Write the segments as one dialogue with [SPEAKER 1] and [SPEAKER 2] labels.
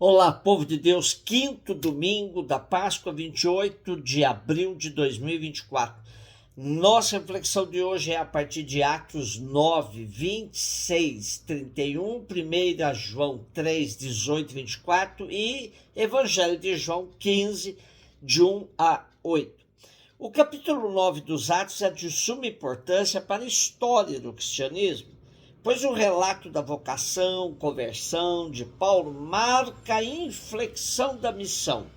[SPEAKER 1] Olá, povo de Deus, quinto domingo da Páscoa, 28 de abril de 2024. Nossa reflexão de hoje é a partir de Atos 9, 26, 31, 1 João 3, 18, 24 e Evangelho de João 15, de 1 a 8. O capítulo 9 dos Atos é de suma importância para a história do cristianismo, pois o relato da vocação, conversão de Paulo marca a inflexão da missão,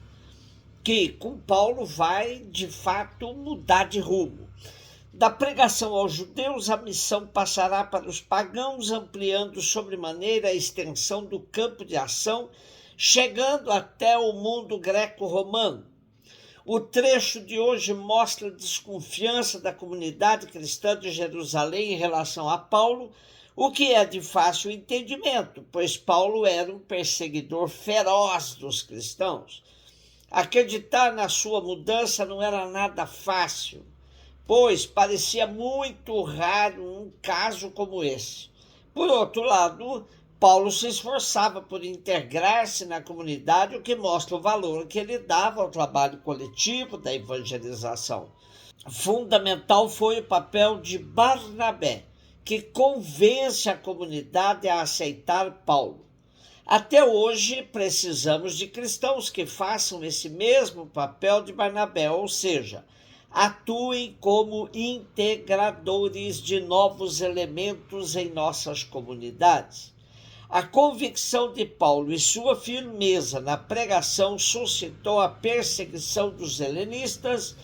[SPEAKER 1] que com Paulo vai, de fato, mudar de rumo. Da pregação aos judeus, a missão passará para os pagãos, ampliando sobremaneira a extensão do campo de ação, chegando até o mundo greco-romano. O trecho de hoje mostra a desconfiança da comunidade cristã de Jerusalém em relação a Paulo, o que é de fácil entendimento, pois Paulo era um perseguidor feroz dos cristãos. Acreditar na sua mudança não era nada fácil, pois parecia muito raro um caso como esse. Por outro lado, Paulo se esforçava por integrar-se na comunidade, o que mostra o valor que ele dava ao trabalho coletivo da evangelização. Fundamental foi o papel de Barnabé, que convence a comunidade a aceitar Paulo. Até hoje, precisamos de cristãos que façam esse mesmo papel de Barnabé, ou seja, atuem como integradores de novos elementos em nossas comunidades. A convicção de Paulo e sua firmeza na pregação suscitou a perseguição dos helenistas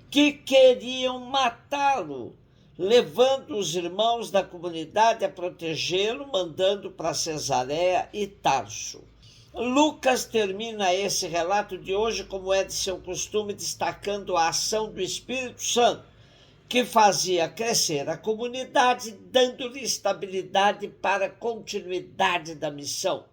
[SPEAKER 1] que queriam matá-lo, levando os irmãos da comunidade a protegê-lo, mandando para Cesareia e Tarso. Lucas termina esse relato de hoje, como é de seu costume, destacando a ação do Espírito Santo, que fazia crescer a comunidade, dando-lhe estabilidade para a continuidade da missão.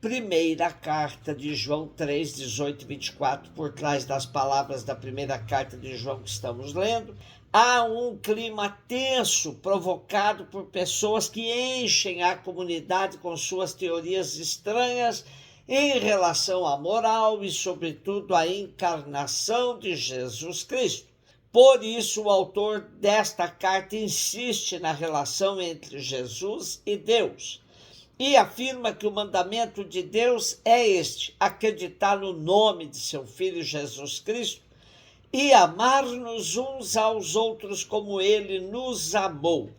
[SPEAKER 1] Primeira carta de João 3, 18 e 24, por trás das palavras da primeira carta de João que estamos lendo, há um clima tenso provocado por pessoas que enchem a comunidade com suas teorias estranhas em relação à moral e, sobretudo, à encarnação de Jesus Cristo. Por isso, o autor desta carta insiste na relação entre Jesus e Deus e afirma que o mandamento de Deus é este: acreditar no nome de seu Filho Jesus Cristo e amar-nos uns aos outros como ele nos amou.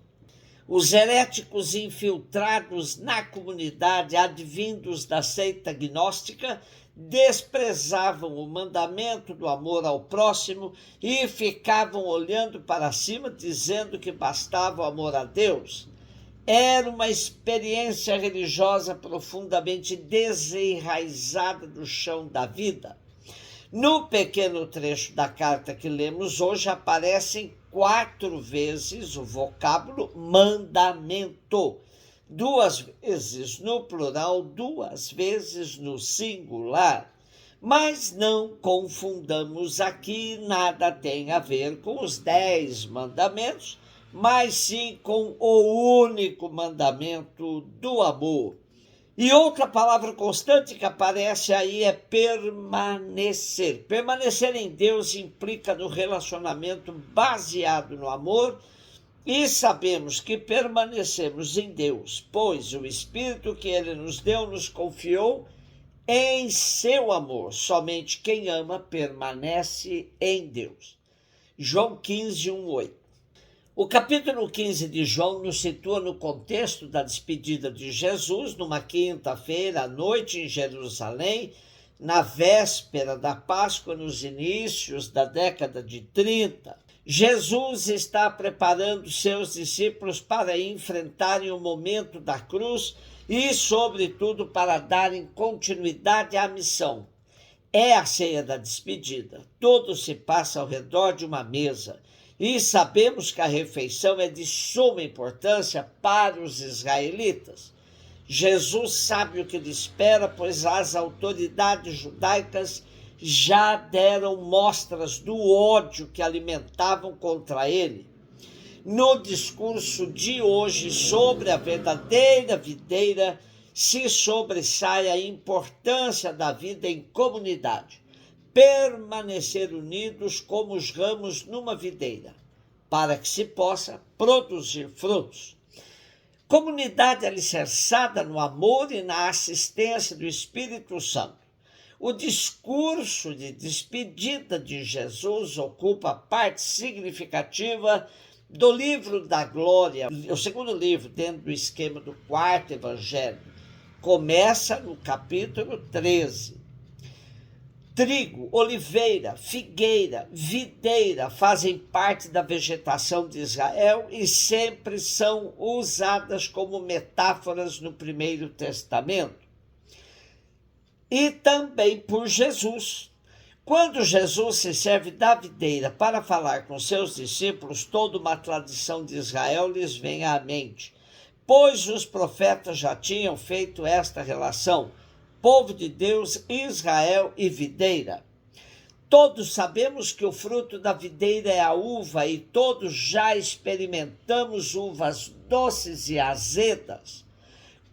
[SPEAKER 1] Os heréticos infiltrados na comunidade, advindos da seita gnóstica, desprezavam o mandamento do amor ao próximo e ficavam olhando para cima, dizendo que bastava o amor a Deus. Era uma experiência religiosa profundamente desenraizada do chão da vida. No pequeno trecho da carta que lemos hoje, aparecem 4 vezes o vocábulo mandamento, 2 vezes no plural, 2 vezes no singular. Mas não confundamos aqui, nada tem a ver com os 10 mandamentos, mas sim com o único mandamento do amor. E outra palavra constante que aparece aí é permanecer. Permanecer em Deus implica no relacionamento baseado no amor, e sabemos que permanecemos em Deus, pois o Espírito que Ele nos deu nos confiou em seu amor. Somente quem ama permanece em Deus. João 15, 1, 8. O capítulo 15 de João nos situa no contexto da despedida de Jesus, numa quinta-feira à noite em Jerusalém, na véspera da Páscoa, nos inícios da década de 30. Jesus está preparando seus discípulos para enfrentarem o momento da cruz e, sobretudo, para darem continuidade à missão. É a ceia da despedida. Tudo se passa ao redor de uma mesa. E sabemos que a refeição é de suma importância para os israelitas. Jesus sabe o que lhe espera, pois as autoridades judaicas já deram mostras do ódio que alimentavam contra ele. No discurso de hoje sobre a verdadeira videira, se sobressai a importância da vida em comunidade, permanecer unidos como os ramos numa videira, para que se possa produzir frutos. Comunidade alicerçada no amor e na assistência do Espírito Santo. O discurso de despedida de Jesus ocupa parte significativa do livro da glória, o segundo livro dentro do esquema do quarto evangelho. Começa no capítulo 13. Trigo, oliveira, figueira, videira fazem parte da vegetação de Israel e sempre são usadas como metáforas no Primeiro Testamento. E também por Jesus. Quando Jesus se serve da videira para falar com seus discípulos, toda uma tradição de Israel lhes vem à mente, pois os profetas já tinham feito esta relação: povo de Deus, Israel e videira. Todos sabemos que o fruto da videira é a uva e todos já experimentamos uvas doces e azedas.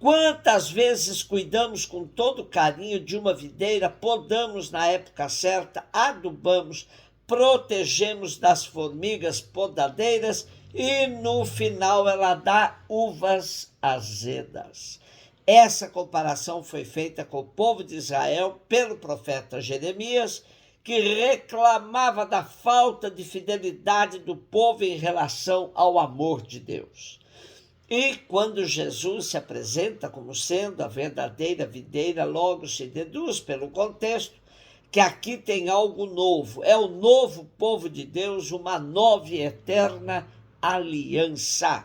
[SPEAKER 1] Quantas vezes cuidamos com todo carinho de uma videira, podamos na época certa, adubamos, protegemos das formigas podadeiras e no final ela dá uvas azedas. Essa comparação foi feita com o povo de Israel pelo profeta Jeremias, que reclamava da falta de fidelidade do povo em relação ao amor de Deus. E quando Jesus se apresenta como sendo a verdadeira videira, logo se deduz pelo contexto que aqui tem algo novo. É o novo povo de Deus, uma nova e eterna aliança.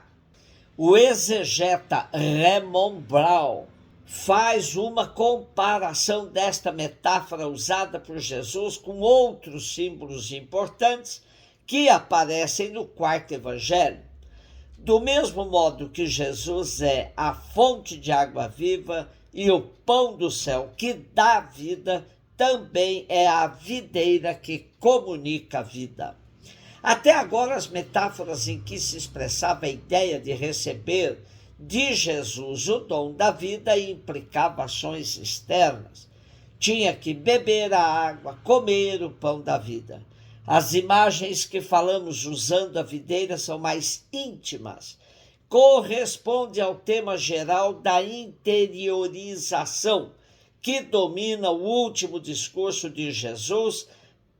[SPEAKER 1] O exegeta Raymond Brown faz uma comparação desta metáfora usada por Jesus com outros símbolos importantes que aparecem no quarto evangelho. Do mesmo modo que Jesus é a fonte de água viva e o pão do céu que dá vida, também é a videira que comunica a vida. Até agora, as metáforas em que se expressava a ideia de receber de Jesus o dom da vida implicava ações externas. Tinha que beber a água, comer o pão da vida. As imagens que falamos usando a videira são mais íntimas. Corresponde ao tema geral da interiorização, que domina o último discurso de Jesus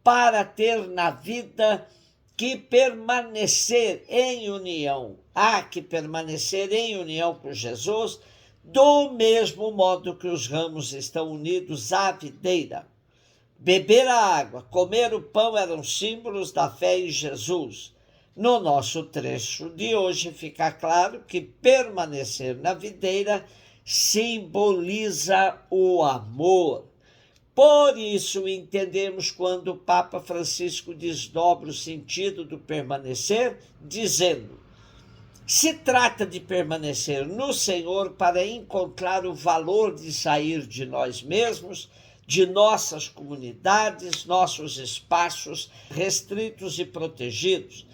[SPEAKER 1] para ter na vida que permanecer em união. Há que permanecer em união com Jesus, do mesmo modo que os ramos estão unidos à videira. Beber a água, comer o pão eram símbolos da fé em Jesus. No nosso trecho de hoje fica claro que permanecer na videira simboliza o amor. Por isso entendemos quando o Papa Francisco desdobra o sentido do permanecer, dizendo: se trata de permanecer no Senhor para encontrar o valor de sair de nós mesmos, de nossas comunidades, nossos espaços restritos e protegidos,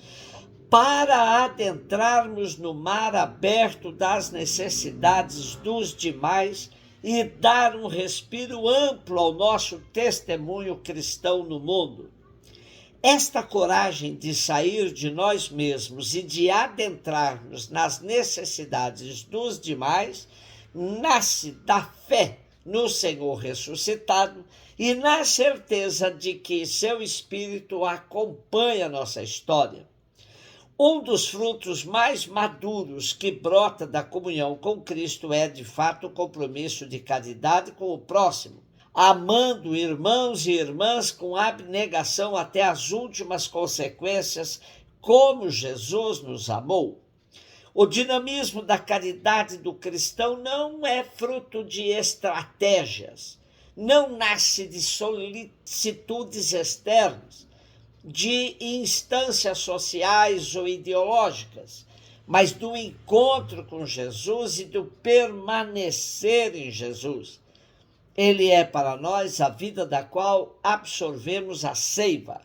[SPEAKER 1] para adentrarmos no mar aberto das necessidades dos demais e dar um respiro amplo ao nosso testemunho cristão no mundo. Esta coragem de sair de nós mesmos e de adentrarmos nas necessidades dos demais nasce da fé no Senhor ressuscitado e na certeza de que seu Espírito acompanha nossa história. Um dos frutos mais maduros que brota da comunhão com Cristo é, de fato, o compromisso de caridade com o próximo, amando irmãos e irmãs com abnegação até as últimas consequências, como Jesus nos amou. O dinamismo da caridade do cristão não é fruto de estratégias, não nasce de solicitudes externas, de instâncias sociais ou ideológicas, mas do encontro com Jesus e do permanecer em Jesus. Ele é para nós a vida da qual absorvemos a seiva,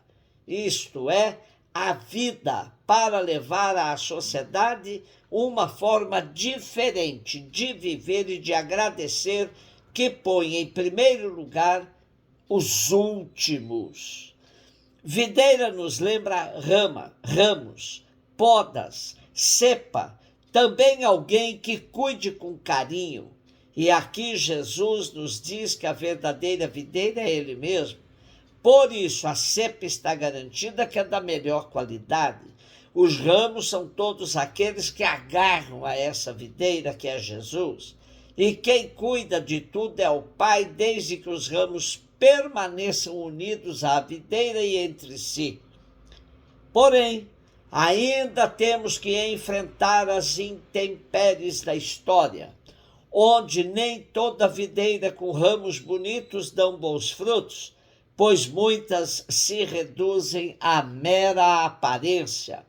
[SPEAKER 1] isto é, a vida para levar à sociedade uma forma diferente de viver e de agradecer, que põe em primeiro lugar os últimos. Videira nos lembra ramos, podas, cepa, também alguém que cuide com carinho. E aqui Jesus nos diz que a verdadeira videira é Ele mesmo. Por isso, a cepa está garantida que é da melhor qualidade. Os ramos são todos aqueles que agarram a essa videira que é Jesus. E quem cuida de tudo é o Pai, desde que os ramos permaneçam unidos à videira e entre si. Porém, ainda temos que enfrentar as intempéries da história, onde nem toda videira com ramos bonitos dão bons frutos, pois muitas se reduzem à mera aparência.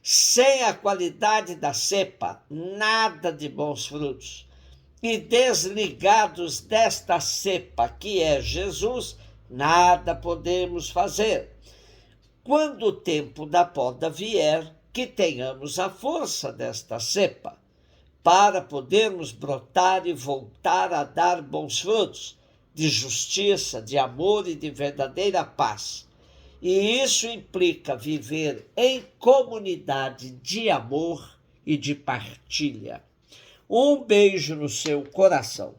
[SPEAKER 1] Sem a qualidade da cepa, nada de bons frutos. E desligados desta cepa, que é Jesus, nada podemos fazer. Quando o tempo da poda vier, que tenhamos a força desta cepa, para podermos brotar e voltar a dar bons frutos, de justiça, de amor e de verdadeira paz. E isso implica viver em comunidade de amor e de partilha. Um beijo no seu coração.